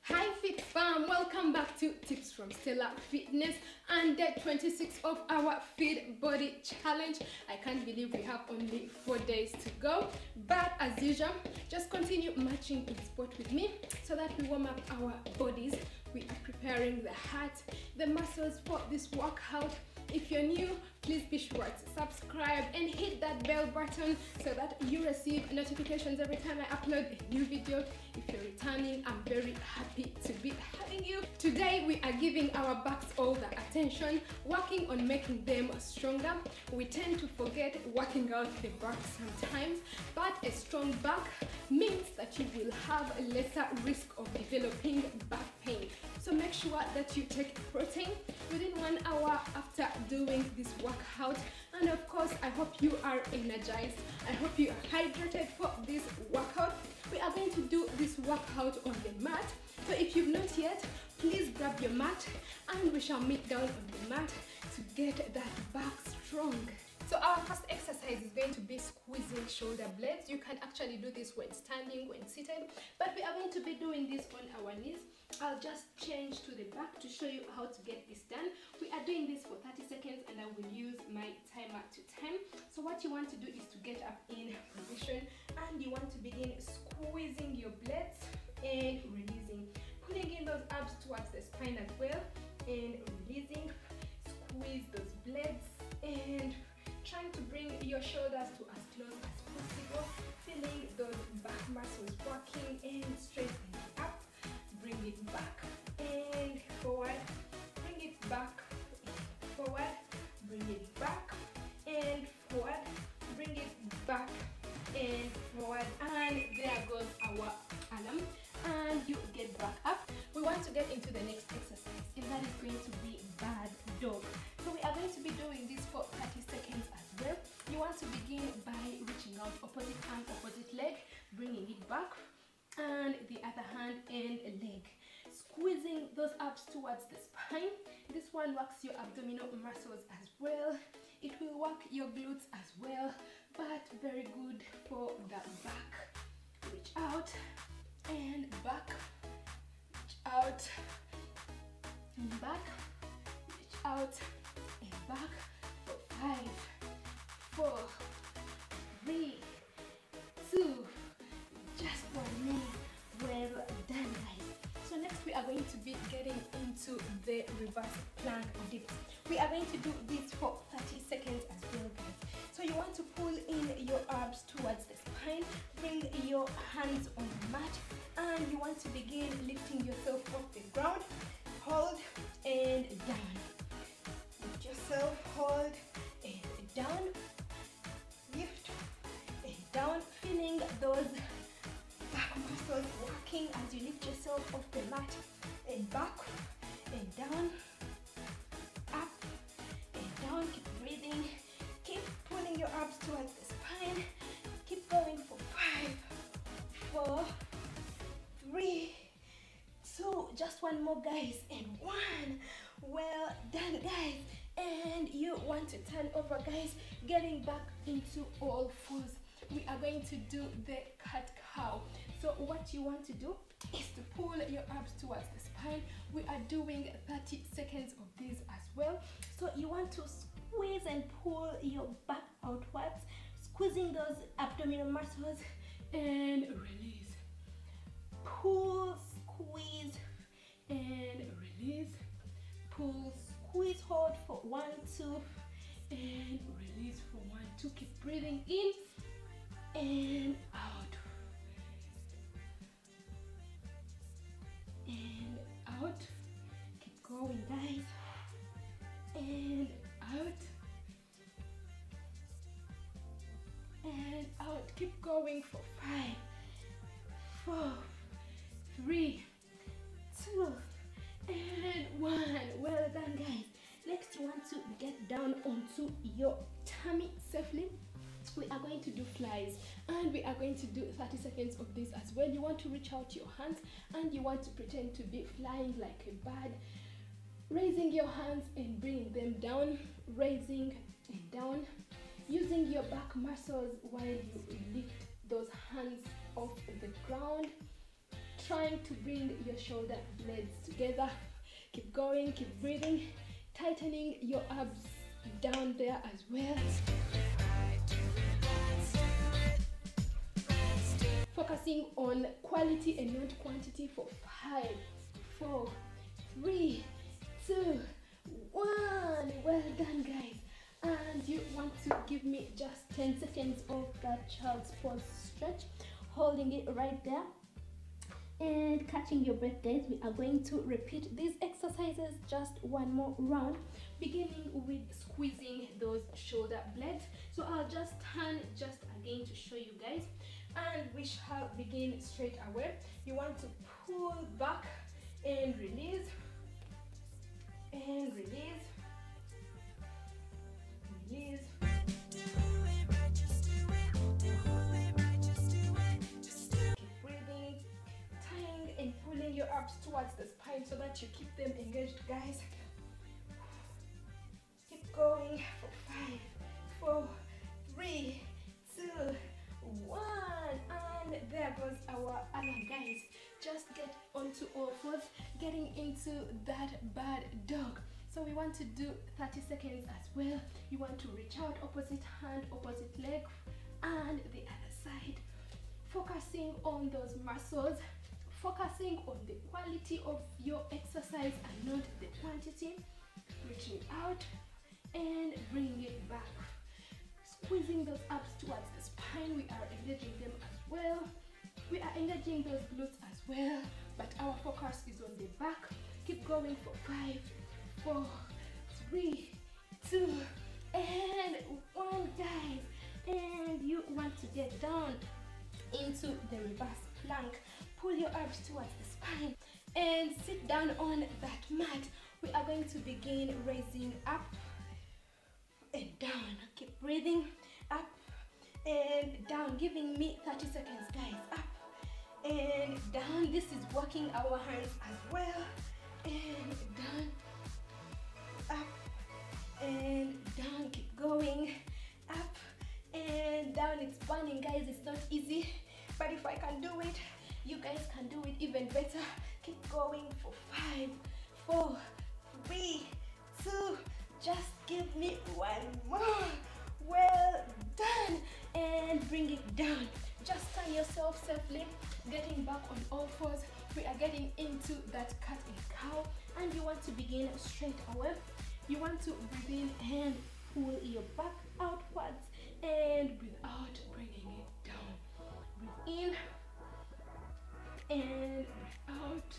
Hi Fit Fam, welcome back to Tips from Stella Fitness and day 26 of our Fit Body Challenge. I can't believe we have only 4 days to go, but as usual, just continue marching in sport with me so that we warm up our bodies. We are preparing the heart, the muscles for this workout. If you're new, please be sure to subscribe and hit that bell button so that you receive notifications every time I upload a new video. If you're returning, I'm very happy to be having you. Today we are giving our backs all the attention, working on making them stronger. We tend to forget working out the back sometimes, but a strong back means that you will have a lesser risk of developing back pain. So make sure that you take protein within 1 hour after doing this workout. And of course, I hope you are energized. I hope you are hydrated for this workout. We are going to do this workout on the mat. So if you've not yet, please grab your mat and we shall meet down on the mat to get that back strong. So our first exercise is going to be squeezing shoulder blades. You can actually do this when standing, when seated, but we are going to be doing this on our knees. I'll just change to the back to show you how to get this done. We are doing this for 30 seconds and I will use my timer to time. So what you want to do is to get up in position and you want to begin squeezing your blades and releasing, pulling in those abs towards the spine as well and releasing. Squeeze those blades and trying to bring your shoulders to as close as possible, feeling those back muscles working and straightening up. Bring it back and forward, bring it back and forward, bring it back and forward, bring it back and forward, and there goes our alarm, and you get back up. We want to get into the next exercise, and that is going to be bad dog. So we are going to be doing this for 30 seconds as well. You want to begin by reaching out opposite arm, opposite leg, bringing it back, and the other hand and leg. Squeezing those abs towards the spine. This one works your abdominal muscles as well. It will work your glutes as well, but very good for the back. Reach out and back, reach out and back, reach out and back for 5, 4, 3, 2, just 1 minute. Well done, guys. So next we are going to be getting into the reverse plank dips. We are going to do this for 30 seconds as well, guys. So you want to pull in your abs towards the spine, bring your hands on the mat, and you want to begin lifting yourself off the ground. Hold and down. Lift yourself, hold and down. Lift and down, feeling those back muscles working as you lift yourself off the mat, and back and down, up and down. Keep breathing, keep pulling your abs towards the spine. Keep going for 5, 4, 3, 2, just 1 more, guys, and 1. Well done, guys. And you want to turn over, guys, getting back into all fours. We are going to do the cat cow. So what you want to do is to pull your abs towards the spine. We are doing 30 seconds of this as well. So you want to squeeze and pull your back outwards, squeezing those abdominal muscles and release. Pull, squeeze and release. Pull, squeeze, hold for 1, 2 and release for 1, 2. Keep breathing in and out and out. Keep going, guys, and out and out. Keep going for 5, 4, 3, 2 and 1. Well done, guys. Next you want to get down onto your tummy safely. We are going to do flies and we are going to do 30 seconds of this as well. You want to reach out your hands and you want to pretend to be flying like a bird, raising your hands and bringing them down, raising and down, using your back muscles while you lift those hands off the ground, trying to bring your shoulder blades together. Keep going, keep breathing, tightening your abs down there as well. Focusing on quality and not quantity for 5, 4, 3, 2, 1. Well done, guys. And you want to give me just 10 seconds of that child's pose stretch, holding it right there and catching your breath, guys. We are going to repeat these exercises just one more round, beginning with squeezing those shoulder blades. So I'll just turn just again to show you guys, and we shall begin straight away. You want to pull back and release, and release, release. Keep breathing, tying and pulling your abs towards the spine so that you keep them engaged, guys. Keep going for 5, 4, 3, 2, 1. And there goes our alarm, guys. Just get onto all fours, getting into that bad dog. So we want to do 30 seconds as well. You want to reach out, opposite hand, opposite leg, and the other side. Focusing on those muscles, focusing on the quality of your exercise and not the quantity. Reaching out and bringing it back. Squeezing those abs towards the spine. We are engaging them as well. We are engaging those glutes as well, but our focus is on the back. Keep going for 5, 4, 3, 2, and 1, guys. And you want to get down into the reverse plank. Pull your abs towards the spine and sit down on that mat. We are going to begin raising up and down. Keep breathing, up and down, giving me 30 seconds, guys. Up and down. This is working our hands as well. And down, up and down. Keep going, up and down. It's burning, guys. It's not easy, but if I can do it, you guys can do it even better. Keep going for 5, 4, 3, 2. Just give me 1 more. Well done. And bring it down. Just turn yourself safely, getting back on all fours. We are getting into that cat and cow, and you want to begin straight away. You want to breathe in and pull your back outwards, and breathe out, bringing it down. Breathe in and breathe out.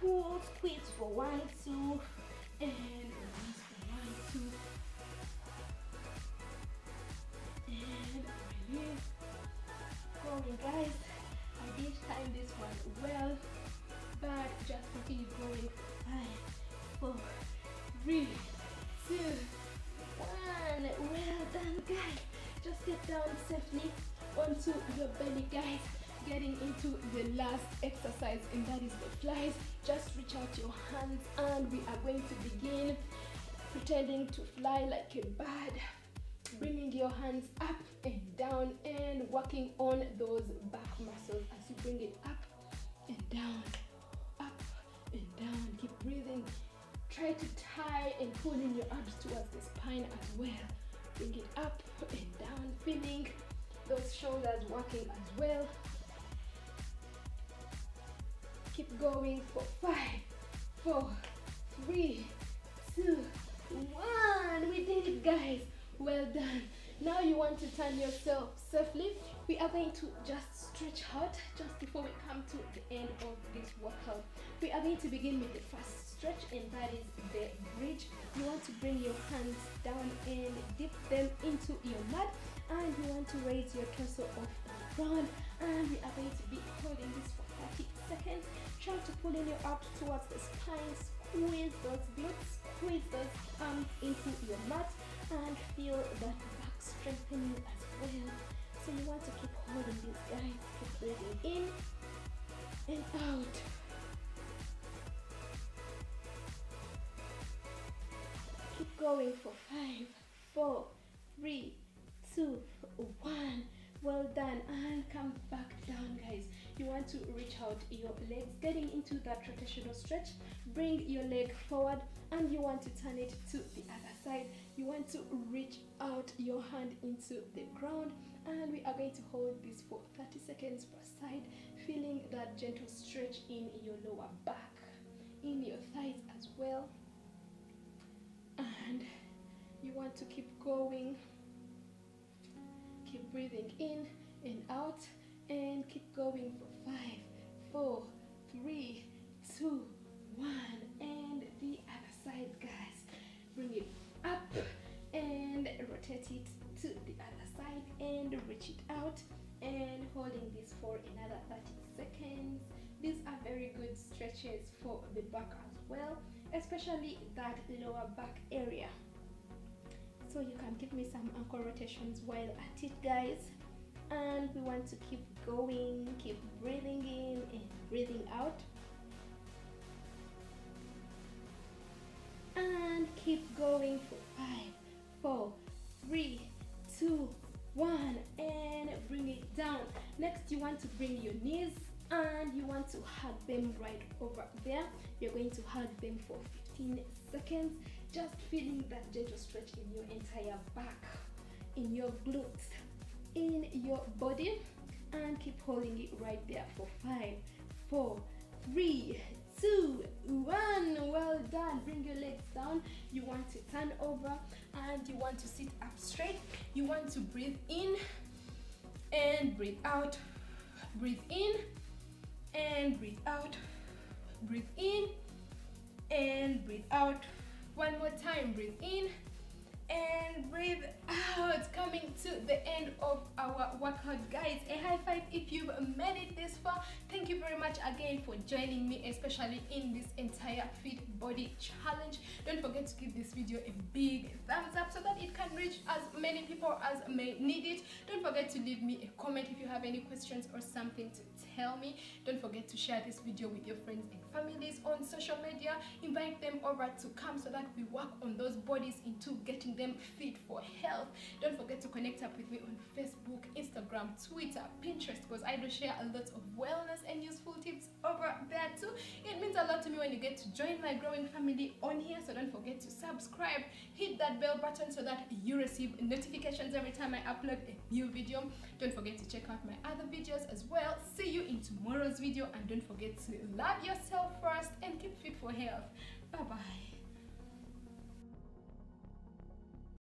Pull, squeeze for 1, 2, and release for 1, 2, and release. Going, guys. I did time this one well, but just continue going. 5, 4, 3, 2, 1. Well done, guys. Just get down safely onto your belly, guys. Getting into the last exercise, and that is the flies. Just reach out your hands, and we are going to begin pretending to fly like a bird. Bringing your hands up and down and working on those back muscles as you bring it up and down, up and down. Keep breathing. Try to tie and pull in your abs towards the spine as well. Bring it up and down, feeling those shoulders working as well. Keep going for 5, 4, 3, 2, 1. We did it, guys. Well done. Now you want to turn yourself safely. We are going to just stretch out just before we come to the end of this workout. We are going to begin with the first stretch, and that is the bridge. You want to bring your hands down and dip them into your mat, and you want to raise your torso off the ground, and we are going to be holding this for 30 seconds. Try to pull in your abs towards the spine, squeeze those glutes, squeeze those arms into your mat, and feel that back strengthening as well. So you want to keep holding this, guys. Keep breathing in and out. Keep going for 5, 4, 3, 2, 1. Well done. And come back down, guys. you want to reach out your legs, getting into that rotational stretch. Bring your leg forward and you want to turn it to the other side. You want to reach out your hand into the ground, and we are going to hold this for 30 seconds per side, feeling that gentle stretch in your lower back, in your thighs as well. And you want to keep going, keep breathing in and out, and keep going for 5, 4, 3, 2, 1, and the other side, guys. Bring it up and rotate it to the other side and reach it out, and holding this for another 30 seconds. These are very good stretches for the back as well, especially that lower back area. So you can give me some ankle rotations while at it, guys. And we want to keep going, keep breathing in and breathing out, and keep going for 5, 4, 3, 2, 1, and bring it down. Next, you want to bring your knees and you want to hug them right over there. You're going to hug them for 15 seconds, just feeling that gentle stretch in your entire back, in your glutes, in your body, and keep holding it right there for 5, 4, 3, 2, 1. Well done. Bring your legs down. You want to turn over and you want to sit up straight. You want to breathe in and breathe out. Breathe in and breathe out. Breathe in and breathe out. One more time. Breathe in and breathe out. Coming to the end of our workout, guys. A high five if you've made it this far. Thank you very much again for joining me, especially in this entire fit body challenge. Don't forget to give this video a big thumbs up so that it can reach as many people as may need it. Don't forget to leave me a comment if you have any questions or something to tell me. Don't forget to share this video with your friends and families on social media. Invite them over to come so that we work on those bodies into getting them fit for health. Don't forget to connect up with me on Facebook, Instagram, Twitter, Pinterest, because I do share a lot of wellness and useful tips over there too. It means a lot to me when you get to join my growing family on here. So don't forget to subscribe, hit that bell button so that you receive notifications every time I upload a new video. Don't forget to check out my other videos as well. See you in tomorrow's video, and don't forget to love yourself first and keep fit for health. Bye bye.